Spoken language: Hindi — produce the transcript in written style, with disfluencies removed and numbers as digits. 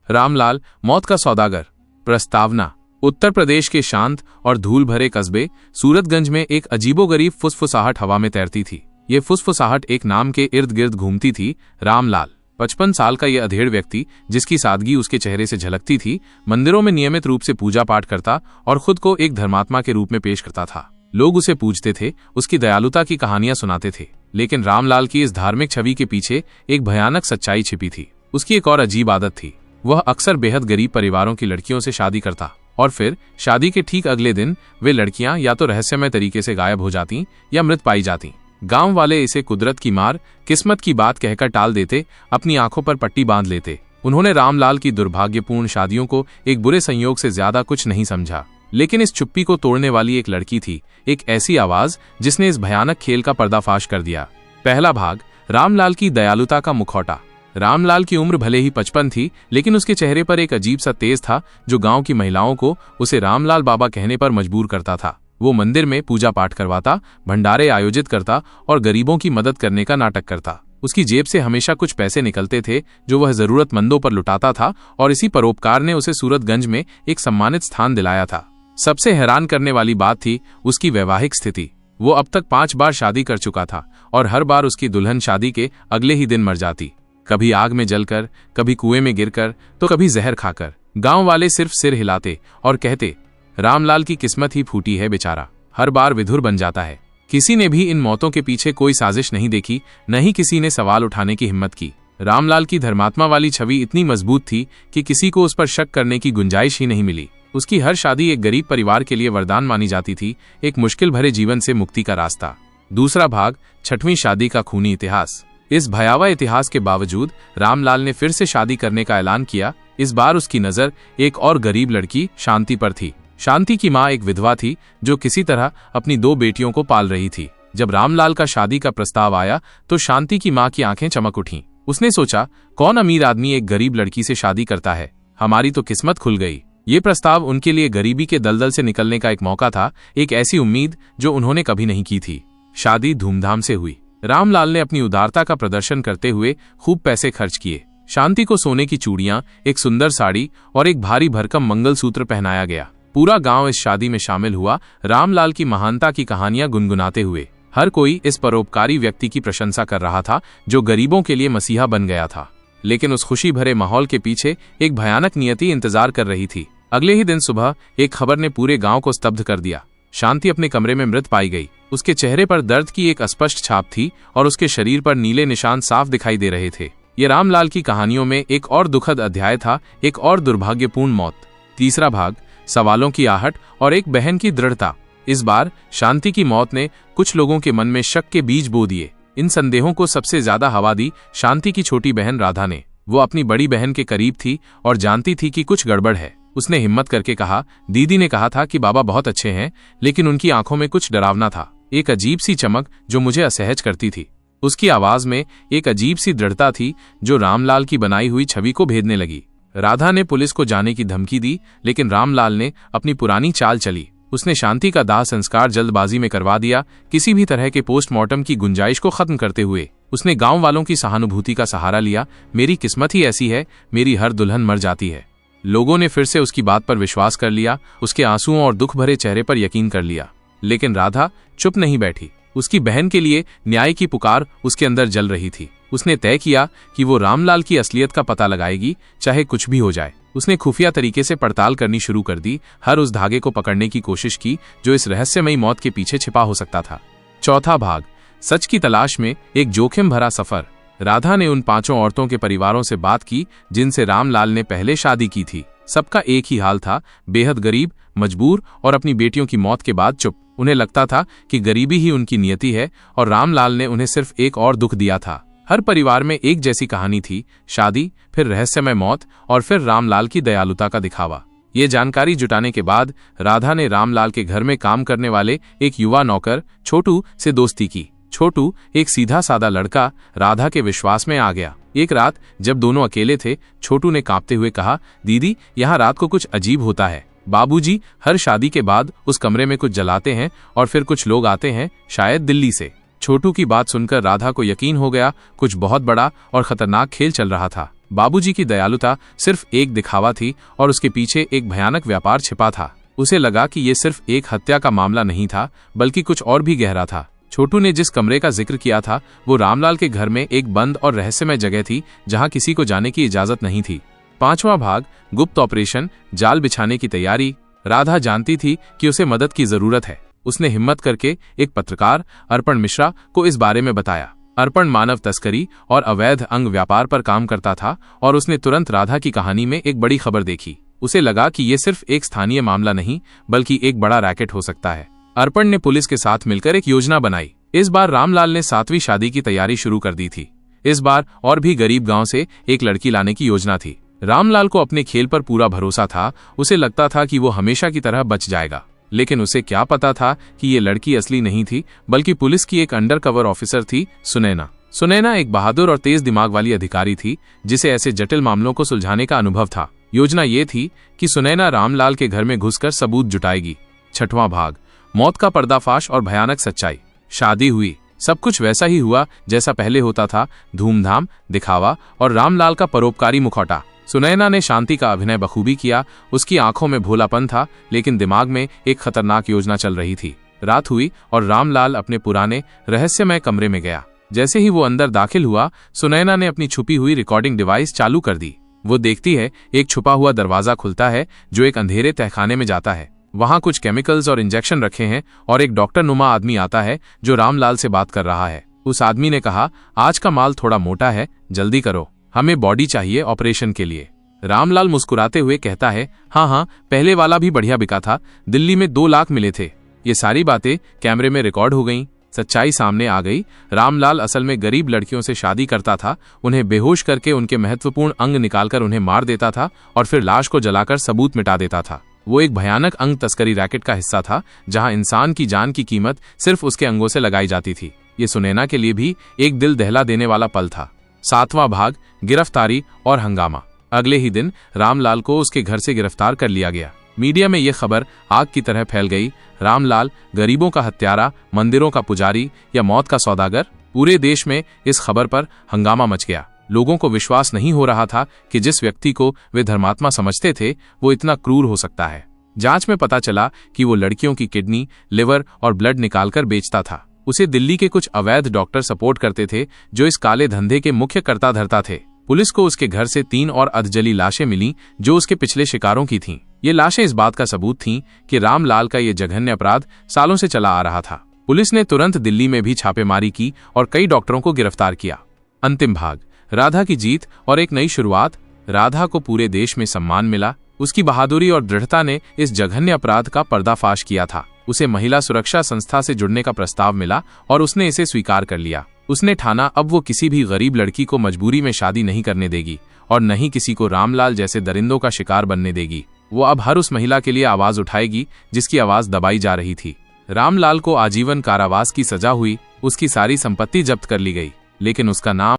रामलाल, मौत का सौदागर। प्रस्तावना। उत्तर प्रदेश के शांत और धूल भरे कस्बे सूरतगंज में एक अजीबोगरीब फुसफुसाहट हवा में तैरती थी। ये फुसफुसाहट एक नाम के इर्द गिर्द घूमती थी, रामलाल। 55 साल का यह अधेड़ व्यक्ति, जिसकी सादगी उसके चेहरे से झलकती थी, मंदिरों में नियमित रूप से पूजा पाठ करता और खुद को एक धर्मात्मा के रूप में पेश करता था। लोग उसे पूजते थे, उसकी दयालुता की कहानियां सुनाते थे, लेकिन रामलाल की इस धार्मिक छवि के पीछे एक भयानक सच्चाई छिपी थी। उसकी एक और अजीब आदत थी। वह अक्सर बेहद गरीब परिवारों की लड़कियों से शादी करता और फिर शादी के ठीक अगले दिन वे लड़कियां या तो रहस्यमय तरीके से गायब हो जाती या मृत पाई जाती। गांव वाले इसे कुदरत की मार, किस्मत की बात कहकर टाल देते, अपनी आंखों पर पट्टी बांध लेते। उन्होंने रामलाल की दुर्भाग्यपूर्ण शादियों को एक बुरे संयोग से ज्यादा कुछ नहीं समझा। लेकिन इस चुप्पी को तोड़ने वाली एक लड़की थी, एक ऐसी आवाज जिसने इस भयानक खेल का पर्दाफाश कर दिया। पहला भाग, रामलाल की दयालुता का मुखौटा। रामलाल की उम्र भले ही 55 थी, लेकिन उसके चेहरे पर एक अजीब सा तेज था जो गांव की महिलाओं को उसे रामलाल बाबा कहने पर मजबूर करता था। वो मंदिर में पूजा पाठ करवाता, भंडारे आयोजित करता और गरीबों की मदद करने का नाटक करता। उसकी जेब से हमेशा कुछ पैसे निकलते थे जो वह जरूरतमंदों पर लुटाता था और इसी परोपकार ने उसे सूरतगंज में एक सम्मानित स्थान दिलाया था। सबसे हैरान करने वाली बात थी उसकी वैवाहिक स्थिति। वो अब तक 5 बार शादी कर चुका था और हर बार उसकी दुल्हन शादी के अगले ही दिन मर जाती, कभी आग में जलकर, कभी कुएं में गिरकर, तो कभी जहर खाकर। गांव वाले सिर्फ सिर हिलाते और कहते, रामलाल की किस्मत ही फूटी है बेचारा, हर बार विधुर बन जाता है। किसी ने भी इन मौतों के पीछे कोई साजिश नहीं देखी, न ही किसी ने सवाल उठाने की हिम्मत की। रामलाल की धर्मात्मा वाली छवि इतनी मजबूत थी कि किसी को उस पर शक करने की गुंजाइश ही नहीं मिली। उसकी हर शादी एक गरीब परिवार के लिए वरदान मानी जाती थी, एक मुश्किल भरे जीवन से मुक्ति का रास्ता। दूसरा भाग, 6वीं शादी का खूनी इतिहास। इस भयावह इतिहास के बावजूद रामलाल ने फिर से शादी करने का ऐलान किया। इस बार उसकी नजर एक और गरीब लड़की शांति पर थी। शांति की मां एक विधवा थी जो किसी तरह अपनी 2 बेटियों को पाल रही थी। जब रामलाल का शादी का प्रस्ताव आया तो शांति की मां की आंखें चमक उठीं। उसने सोचा, कौन अमीर आदमी एक गरीब लड़की से शादी करता है, हमारी तो किस्मत खुल गई। ये प्रस्ताव उनके लिए गरीबी के दलदल से निकलने का एक मौका था, एक ऐसी उम्मीद जो उन्होंने कभी नहीं की थी। शादी धूमधाम से हुई। रामलाल ने अपनी उदारता का प्रदर्शन करते हुए खूब पैसे खर्च किए। शांति को सोने की चूड़ियां, एक सुंदर साड़ी और एक भारी भरकम मंगलसूत्र पहनाया गया। पूरा गांव इस शादी में शामिल हुआ, रामलाल की महानता की कहानियां गुनगुनाते हुए। हर कोई इस परोपकारी व्यक्ति की प्रशंसा कर रहा था जो गरीबों के लिए मसीहा बन गया था। लेकिन उस खुशी भरे माहौल के पीछे एक भयानक नियति इंतजार कर रही थी। अगले ही दिन सुबह एक खबर ने पूरे गांव को स्तब्ध कर दिया। शांति अपने कमरे में मृत पाई गई। उसके चेहरे पर दर्द की एक अस्पष्ट छाप थी और उसके शरीर पर नीले निशान साफ दिखाई दे रहे थे। ये रामलाल की कहानियों में एक और दुखद अध्याय था, एक और दुर्भाग्यपूर्ण मौत। तीसरा भाग, सवालों की आहट और एक बहन की दृढ़ता। इस बार शांति की मौत ने कुछ लोगों के मन में शक के बीज बो दिए। इन संदेहों को सबसे ज्यादा हवा दी शांति की छोटी बहन राधा ने। वो अपनी बड़ी बहन के करीब थी और जानती थी कि कुछ गड़बड़ है। उसने हिम्मत करके कहा, दीदी ने कहा था कि बाबा बहुत अच्छे हैं, लेकिन उनकी आंखों में कुछ डरावना था, एक अजीब सी चमक जो मुझे असहज करती थी। उसकी आवाज में एक अजीब सी दृढ़ता थी जो रामलाल की बनाई हुई छवि को भेदने लगी। राधा ने पुलिस को जाने की धमकी दी, लेकिन रामलाल ने अपनी पुरानी चाल चली। उसने शांति का दाह संस्कार जल्दबाजी में करवा दिया, किसी भी तरह के पोस्टमार्टम की गुंजाइश को खत्म करते हुए। उसने गांव वालों की सहानुभूति का सहारा लिया। मेरी किस्मत ही ऐसी है, मेरी हर दुल्हन मर जाती है। लोगों ने फिर से उसकी बात पर विश्वास कर लिया, उसके आंसुओं और दुख भरे चेहरे पर यकीन कर लिया। लेकिन राधा चुप नहीं बैठी। उसकी बहन के लिए न्याय की पुकार उसके अंदर जल रही थी। उसने तय किया कि वो रामलाल की असलियत का पता लगाएगी, चाहे कुछ भी हो जाए। उसने खुफिया तरीके से पड़ताल करनी शुरू कर दी, हर उस धागे को पकड़ने की कोशिश की जो इस रहस्यमयी मौत के पीछे छिपा हो सकता था। चौथा भाग, सच की तलाश में एक जोखिम भरा सफर। राधा ने उन 5 औरतों के परिवारों से बात की जिनसे रामलाल ने पहले शादी की थी। सबका एक ही हाल था, बेहद गरीब, मजबूर और अपनी बेटियों की मौत के बाद चुप। उन्हें लगता था कि गरीबी ही उनकी नियति है और रामलाल ने उन्हें सिर्फ एक और दुख दिया था। हर परिवार में एक जैसी कहानी थी, शादी, फिर रहस्यमय मौत और फिर रामलाल की दयालुता का दिखावा। ये जानकारी जुटाने के बाद राधा ने रामलाल के घर में काम करने वाले एक युवा नौकर छोटू से दोस्ती की। छोटू एक सीधा सादा लड़का राधा के विश्वास में आ गया। एक रात जब दोनों अकेले थे, छोटू ने कांपते हुए कहा, दीदी, यहाँ रात को कुछ अजीब होता है। बाबूजी हर शादी के बाद उस कमरे में कुछ जलाते हैं और फिर कुछ लोग आते हैं, शायद दिल्ली से। छोटू की बात सुनकर राधा को यकीन हो गया, कुछ बहुत बड़ा और खतरनाक खेल चल रहा था। बाबूजी की दयालुता सिर्फ एक दिखावा थी और उसके पीछे एक भयानक व्यापार छिपा था। उसे लगा कि ये सिर्फ एक हत्या का मामला नहीं था, बल्कि कुछ और भी गहरा था। छोटू ने जिस कमरे का जिक्र किया था वो रामलाल के घर में एक बंद और रहस्यमय जगह थी जहां किसी को जाने की इजाजत नहीं थी। 5वां भाग, गुप्त ऑपरेशन, जाल बिछाने की तैयारी। राधा जानती थी कि उसे मदद की जरूरत है। उसने हिम्मत करके एक पत्रकार अर्पण मिश्रा को इस बारे में बताया। अर्पण मानव तस्करी और अवैध अंग व्यापार पर काम करता था और उसने तुरंत राधा की कहानी में एक बड़ी खबर देखी। उसे लगा कि ये सिर्फ एक स्थानीय मामला नहीं बल्कि एक बड़ा रैकेट हो सकता है। अर्पण ने पुलिस के साथ मिलकर एक योजना बनाई। इस बार रामलाल ने 7वीं शादी की तैयारी शुरू कर दी थी। इस बार और भी गरीब गांव से एक लड़की लाने की योजना थी। रामलाल को अपने खेल पर पूरा भरोसा था। उसे लगता था कि वो हमेशा की तरह बच जाएगा, लेकिन उसे क्या पता था कि ये लड़की असली नहीं थी बल्कि पुलिस की एक अंडरकवर ऑफिसर थी, सुनैना। सुनैना एक बहादुर और तेज दिमाग वाली अधिकारी थी जिसे ऐसे जटिल मामलों को सुलझाने का अनुभव था। योजना ये थी कि सुनैना रामलाल के घर में घुसकर सबूत जुटाएगी। 6वां भाग, मौत का पर्दाफाश और भयानक सच्चाई। शादी हुई। सब कुछ वैसा ही हुआ जैसा पहले होता था, धूमधाम, दिखावा और रामलाल का परोपकारी मुखौटा। सुनैना ने शांति का अभिनय बखूबी किया। उसकी आंखों में भोलापन था, लेकिन दिमाग में एक खतरनाक योजना चल रही थी। रात हुई और रामलाल अपने पुराने रहस्यमय कमरे में गया। जैसे ही वो अंदर दाखिल हुआ, सुनैना ने अपनी छुपी हुई रिकॉर्डिंग डिवाइस चालू कर दी। वो देखती है एक छुपा हुआ दरवाजा खुलता है जो एक अंधेरे तहखाने में जाता है। वहां कुछ केमिकल्स और इंजेक्शन रखे हैं और एक डॉक्टर नुमा आदमी आता है जो रामलाल से बात कर रहा है। उस आदमी ने कहा, आज का माल थोड़ा मोटा है, जल्दी करो, हमें बॉडी चाहिए ऑपरेशन के लिए। रामलाल मुस्कुराते हुए कहता है, हाँ, पहले वाला भी बढ़िया बिका था, दिल्ली में 2 लाख मिले थे। ये सारी बातें कैमरे में रिकॉर्ड हो गईं। सच्चाई सामने आ गई। रामलाल असल में गरीब लड़कियों से शादी करता था, उन्हें बेहोश करके उनके महत्वपूर्ण अंग निकालकर उन्हें मार देता था और फिर लाश को जलाकर सबूत मिटा देता था। वो एक भयानक अंग तस्करी रैकेट का हिस्सा था जहां इंसान की जान की कीमत सिर्फ उसके अंगों से लगाई जाती थी। ये सुनैना के लिए भी एक दिल दहला देने वाला पल था। 7वां भाग, गिरफ्तारी और हंगामा। अगले ही दिन रामलाल को उसके घर से गिरफ्तार कर लिया गया। मीडिया में यह खबर आग की तरह फैल गई। रामलाल गरीबों का हत्यारा, मंदिरों का पुजारी या मौत का सौदागर। पूरे देश में इस खबर पर हंगामा मच गया। लोगों को विश्वास नहीं हो रहा था कि जिस व्यक्ति को वे धर्मात्मा समझते थे वो इतना क्रूर हो सकता है। जांच में पता चला कि वो लड़कियों की किडनी, लिवर और ब्लड निकालकर बेचता था। उसे दिल्ली के कुछ अवैध डॉक्टर सपोर्ट करते थे जो इस काले धंधे के मुख्य कर्ता धर्ता थे। पुलिस को उसके घर से 3 और अधजली लाशें मिली जो उसके पिछले शिकारों की थीं। ये लाशें इस बात का सबूत थीं कि रामलाल का ये जघन्य अपराध सालों से चला आ रहा था। पुलिस ने तुरंत दिल्ली में भी छापेमारी की और कई डॉक्टरों को गिरफ्तार किया। अंतिम भाग, राधा की जीत और एक नई शुरुआत। राधा को पूरे देश में सम्मान मिला। उसकी बहादुरी और दृढ़ता ने इस जघन्य अपराध का पर्दाफाश किया था। उसे महिला सुरक्षा संस्था से जुड़ने का प्रस्ताव मिला और उसने इसे स्वीकार कर लिया। उसने ठाना अब वो किसी भी गरीब लड़की को मजबूरी में शादी नहीं करने देगी और न ही किसी को रामलाल जैसे दरिंदों का शिकार बनने देगी। वो अब हर उस महिला के लिए आवाज उठाएगी जिसकी आवाज दबाई जा रही थी। रामलाल को आजीवन कारावास की सजा हुई। उसकी सारी संपत्ति जब्त कर ली गई, लेकिन उसका नाम